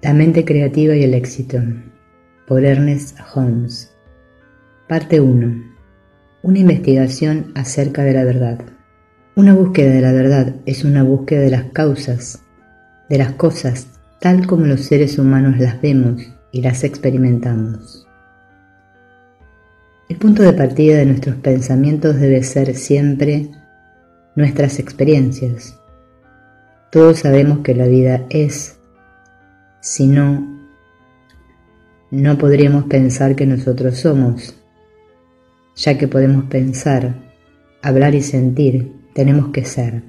La mente creativa y el éxito, por Ernest Holmes. Parte 1. Una investigación acerca de la verdad. Una búsqueda de la verdad es una búsqueda de las causas, de las cosas, tal como los seres humanos las vemos y las experimentamos. El punto de partida de nuestros pensamientos debe ser siempre nuestras experiencias. Todos sabemos que la vida es. Si no, no podríamos pensar que nosotros somos. Ya que podemos pensar, hablar y sentir, tenemos que ser.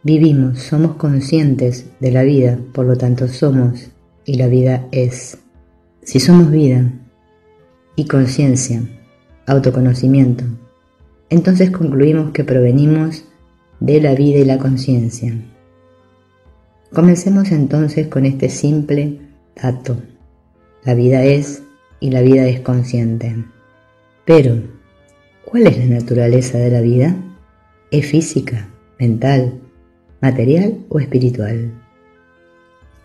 Vivimos, somos conscientes de la vida, por lo tanto somos, y la vida es. Si somos vida y conciencia, autoconocimiento, entonces concluimos que provenimos de la vida y la conciencia. Comencemos entonces con este simple dato. La vida es y la vida es consciente. Pero, ¿cuál es la naturaleza de la vida? ¿Es física, mental, material o espiritual?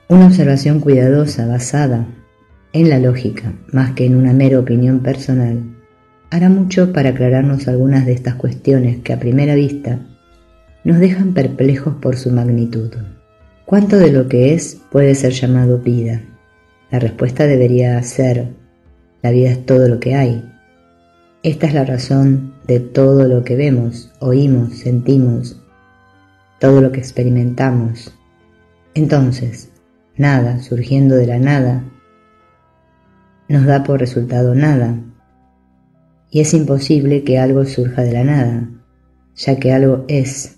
Una observación cuidadosa basada en la lógica, más que en una mera opinión personal, hará mucho para aclararnos algunas de estas cuestiones que a primera vista nos dejan perplejos por su magnitud. ¿Cuánto de lo que es puede ser llamado vida? La respuesta debería ser: la vida es todo lo que hay. Esta es la razón de todo lo que vemos, oímos, sentimos, todo lo que experimentamos. Entonces, nada surgiendo de la nada nos da por resultado nada, y es imposible que algo surja de la nada, ya que algo es.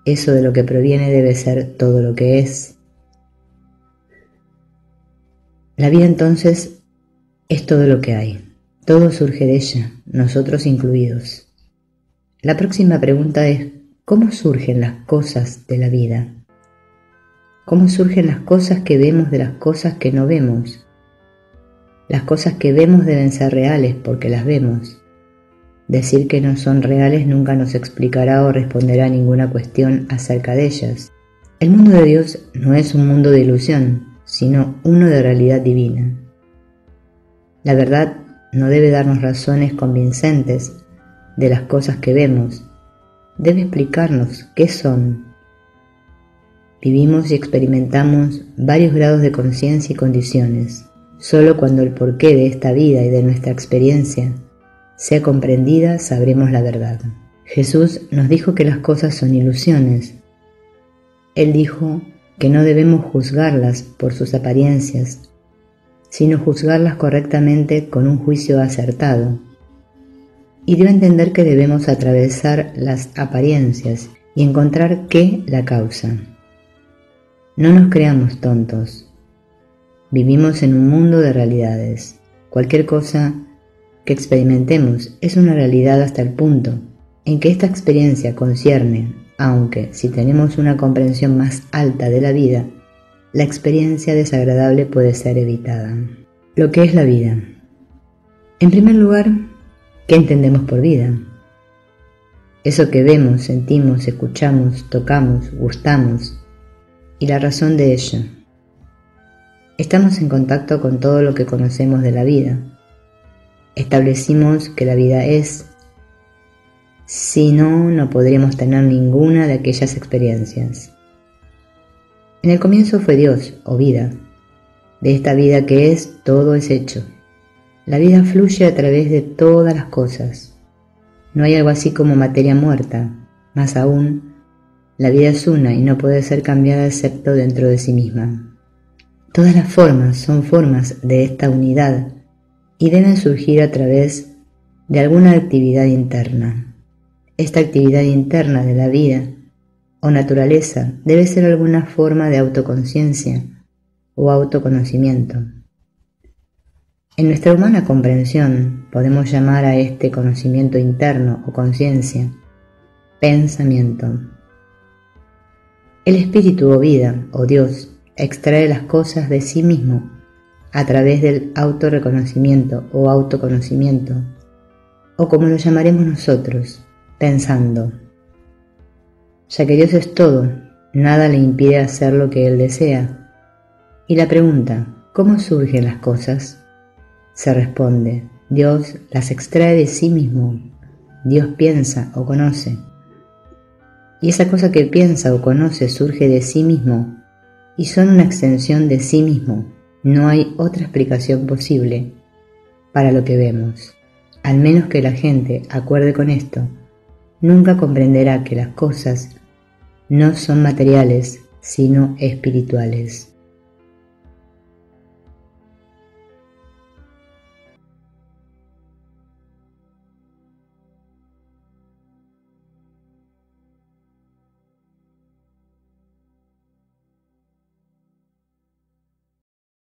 Eso de lo que proviene debe ser todo lo que es. La vida entonces es todo lo que hay. Todo surge de ella, nosotros incluidos. La próxima pregunta es: ¿cómo surgen las cosas de la vida? ¿Cómo surgen las cosas que vemos de las cosas que no vemos? Las cosas que vemos deben ser reales porque las vemos. Decir que no son reales nunca nos explicará o responderá a ninguna cuestión acerca de ellas. El mundo de Dios no es un mundo de ilusión, sino uno de realidad divina. La verdad no debe darnos razones convincentes de las cosas que vemos, debe explicarnos qué son. Vivimos y experimentamos varios grados de conciencia y condiciones. Solo cuando el porqué de esta vida y de nuestra experiencia sea comprendida, sabremos la verdad. Jesús nos dijo que las cosas son ilusiones. Él dijo que no debemos juzgarlas por sus apariencias, sino juzgarlas correctamente con un juicio acertado. Y dio a entender que debemos atravesar las apariencias y encontrar qué la causa. No nos creamos tontos. Vivimos en un mundo de realidades. Cualquier cosa que experimentemos es una realidad hasta el punto en que esta experiencia concierne, aunque si tenemos una comprensión más alta de la vida, la experiencia desagradable puede ser evitada. Lo que es la vida. En primer lugar, ¿qué entendemos por vida? Eso que vemos, sentimos, escuchamos, tocamos, gustamos, y la razón de ello. Estamos en contacto con todo lo que conocemos de la vida. Establecimos que la vida es. Si no, no podríamos tener ninguna de aquellas experiencias. En el comienzo fue Dios, o vida. De esta vida que es, todo es hecho. La vida fluye a través de todas las cosas. No hay algo así como materia muerta. Más aún, la vida es una y no puede ser cambiada excepto dentro de sí misma. Todas las formas son formas de esta unidad y deben surgir a través de alguna actividad interna. Esta actividad interna de la vida o naturaleza debe ser alguna forma de autoconciencia o autoconocimiento. En nuestra humana comprensión podemos llamar a este conocimiento interno o conciencia pensamiento. El espíritu o vida o Dios extrae las cosas de sí mismo a través del autorreconocimiento o autoconocimiento, o como lo llamaremos nosotros, pensando. Ya que Dios es todo, nada le impide hacer lo que Él desea, Y la pregunta, ¿cómo surgen las cosas? Se responde, Dios las extrae de sí mismo. Dios piensa o conoce. Y esa cosa que piensa o conoce surge de sí mismo y son una extensión de sí mismo. No hay otra explicación posible para lo que vemos. Al menos que la gente acuerde con esto, nunca comprenderá que las cosas no son materiales, sino espirituales.